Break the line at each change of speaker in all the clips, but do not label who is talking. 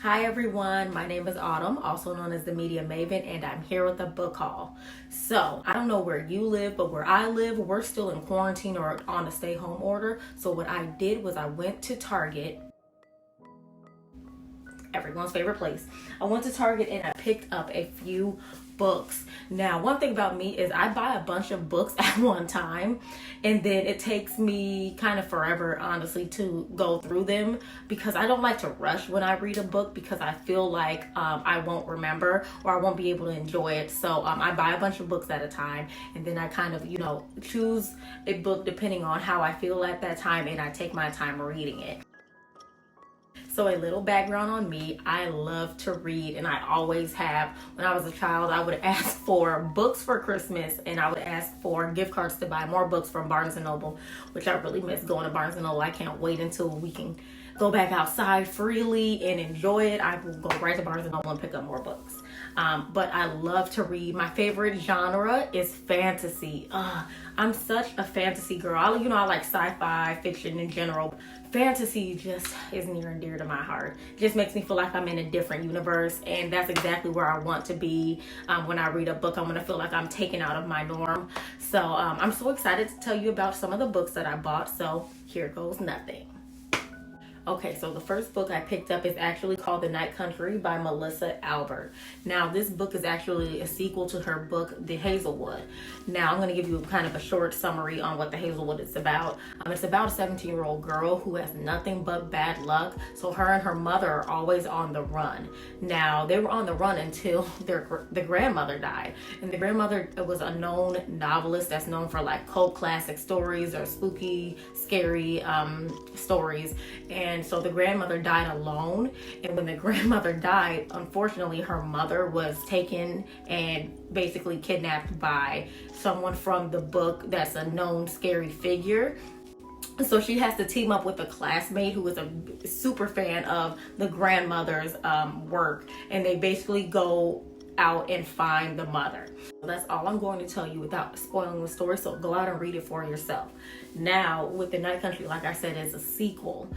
Hi everyone, my name is Autumn, also known as the Media Maven, and I'm here with a book haul. So, I don't know where you live, but where I live, we're still in quarantine or on a stay home order. So what I did was I went to Target, everyone's favorite place. I went to Target and I picked up a few books. Now, one thing about me is I buy a bunch of books at one time, and then it takes me kind of forever, honestly, to go through them because I don't like to rush when I read a book because I feel like I won't remember or I won't be able to enjoy it. So I buy a bunch of books at a time, and then I kind of, choose a book depending on how I feel at that time, and I take my time reading it. So a little background on me, I love to read and I always have. When I was a child, I would ask for books for Christmas and I would ask for gift cards to buy more books from Barnes & Noble, which I really miss going to Barnes & Noble. I can't wait until we can go back outside freely and enjoy it. I will go right to Barnes & Noble and pick up more books. But I love to read. My favorite genre is fantasy. I'm such a fantasy girl. I like sci-fi fiction in general. Fantasy just is near and dear to my heart. It just makes me feel like I'm in a different universe, and that's exactly where I want to be. When I read a book, I want to feel like I'm taken out of my norm. So I'm so excited to tell you about some of the books that I bought. So here goes nothing. Okay, so the first book I picked up is actually called The Night Country by Melissa Albert. Now, this book is actually a sequel to her book, The Hazelwood. Now, I'm going to give you kind of a short summary on what The Hazelwood is about. It's about a 17-year-old girl who has nothing but bad luck. So her and her mother are always on the run. Now, they were on the run until the grandmother died. And the grandmother was a known novelist that's known for like cult classic stories or spooky, scary stories. And so the grandmother died alone. And when the grandmother died, unfortunately, her mother was taken and basically kidnapped by someone from the book that's a known scary figure. So she has to team up with a classmate who is a super fan of the grandmother's work. And they basically go out and find the mother. That's all I'm going to tell you without spoiling the story, so go out and read it for yourself. Now, with The Night Country, like I said, is a sequel.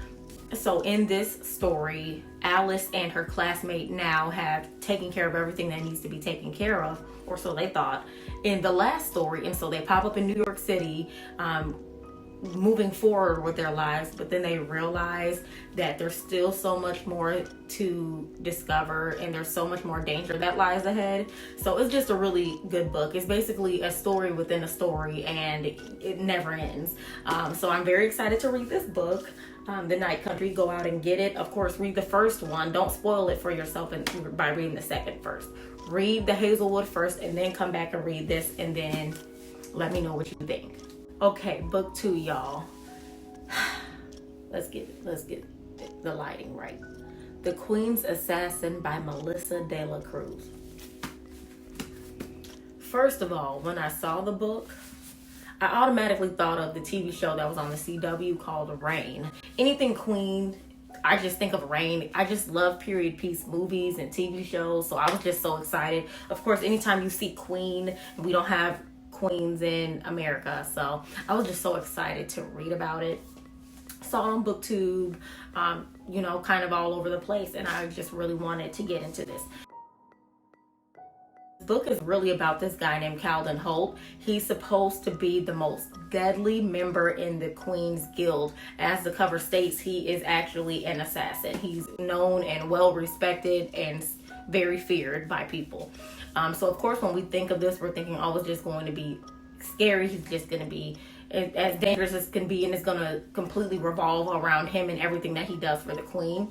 So in this story, Alice and her classmate now have taken care of everything that needs to be taken care of, or so they thought, in the last story. And so they pop up in New York City, moving forward with their lives, but then they realize that there's still so much more to discover and there's so much more danger that lies ahead. So it's just a really good book. It's basically a story within a story, and it never ends. So I'm very excited to read this book, The Night Country. Go out and get it. Of course, read the first one. Don't spoil it for yourself by reading the second first. Read The Hazelwood first and then come back and read this, and then let me know what you think. Okay, book 2, y'all. Let's get the lighting right. The Queen's Assassin by Melissa De La Cruz. First of all, when I saw the book, I automatically thought of the TV show that was on the CW called Reign. Anything Queen, I just think of Reign. I just love period piece movies and TV shows, so I was just so excited. Of course, anytime you see Queen, we don't have queens in America, so I was just so excited to read about it. Saw it on BookTube, kind of all over the place, and I just really wanted to get into this. This book is really about this guy named Calden Holt. He's supposed to be the most deadly member in the Queen's Guild. As the cover states, he is actually an assassin. He's known and well respected and very feared by people. So of course, when we think of this, we're thinking, oh, it's just going to be scary. He's just going to be as dangerous as can be, and it's going to completely revolve around him and everything that he does for the Queen.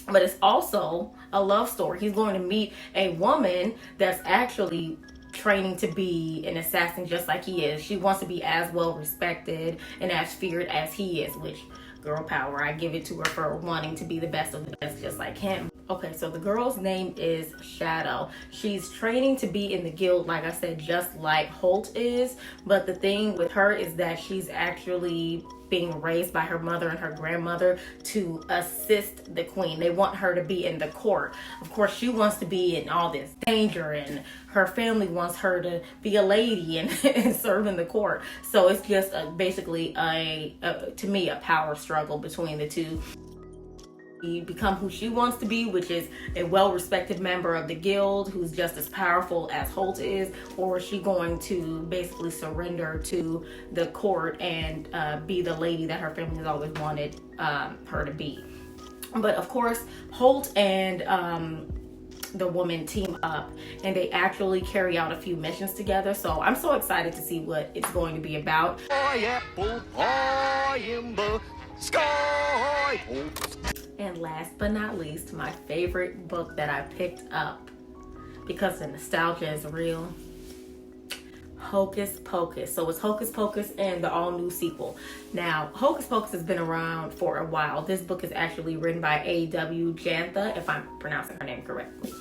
But it's also a love story. He's going to meet a woman that's actually training to be an assassin just like he is. She wants to be as well respected and as feared as he is, which, girl power, I give it to her for wanting to be the best of the best just like him. Okay, so the girl's name is Shadow. She's training to be in the guild, like I said, just like Holt is. But the thing with her is that she's actually being raised by her mother and her grandmother to assist the Queen. They want her to be in the court. Of course, she wants to be in all this danger, and her family wants her to be a lady and serve in the court. So it's just basically to me, a power struggle between the two. become who she wants to be, which is a well-respected member of the guild who's just as powerful as Holt is, or is she going to basically surrender to the court and be the lady that her family has always wanted her to be? But of course, Holt and the woman team up and they actually carry out a few missions together. So I'm so excited to see what it's going to be about. And last but not least, my favorite book that I picked up because the nostalgia is real, Hocus Pocus. So it's Hocus Pocus and the all new sequel. Now, Hocus Pocus has been around for a while. This book is actually written by A.W. Jantha, if I'm pronouncing her name correctly.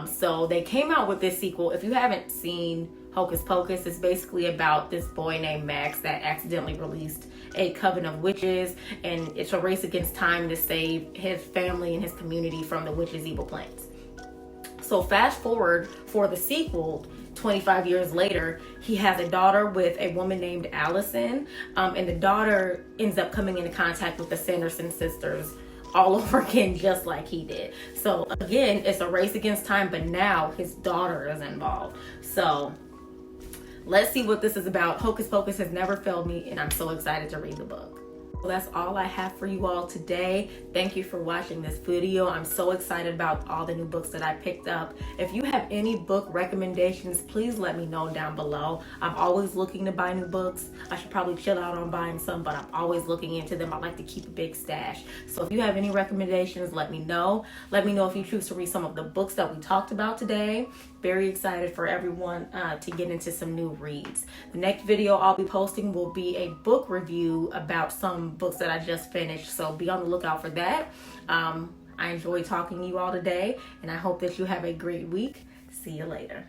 So they came out with this sequel. If you haven't seen Hocus Pocus, it's basically about this boy named Max that accidentally released a coven of witches, and it's a race against time to save his family and his community from the witches' evil plans. So fast forward for the sequel, 25 years later, he has a daughter with a woman named Allison, and the daughter ends up coming into contact with the Sanderson sisters all over again, just like he did. So again, it's a race against time, but now his daughter is involved. So let's see what this is about. Hocus Pocus has never failed me, and I'm so excited to read the book. Well, that's all I have for you all today. Thank you for watching this video. I'm so excited about all the new books that I picked up. If you have any book recommendations, please let me know down below. I'm always looking to buy new books. I should probably chill out on buying some, but I'm always looking into them. I like to keep a big stash. So if you have any recommendations, let me know. Let me know if you choose to read some of the books that we talked about today. Very excited for everyone to get into some new reads. The next video I'll be posting will be a book review about some books that I just finished, so be on the lookout for that. I enjoyed talking to you all today, and I hope that you have a great week. See you later.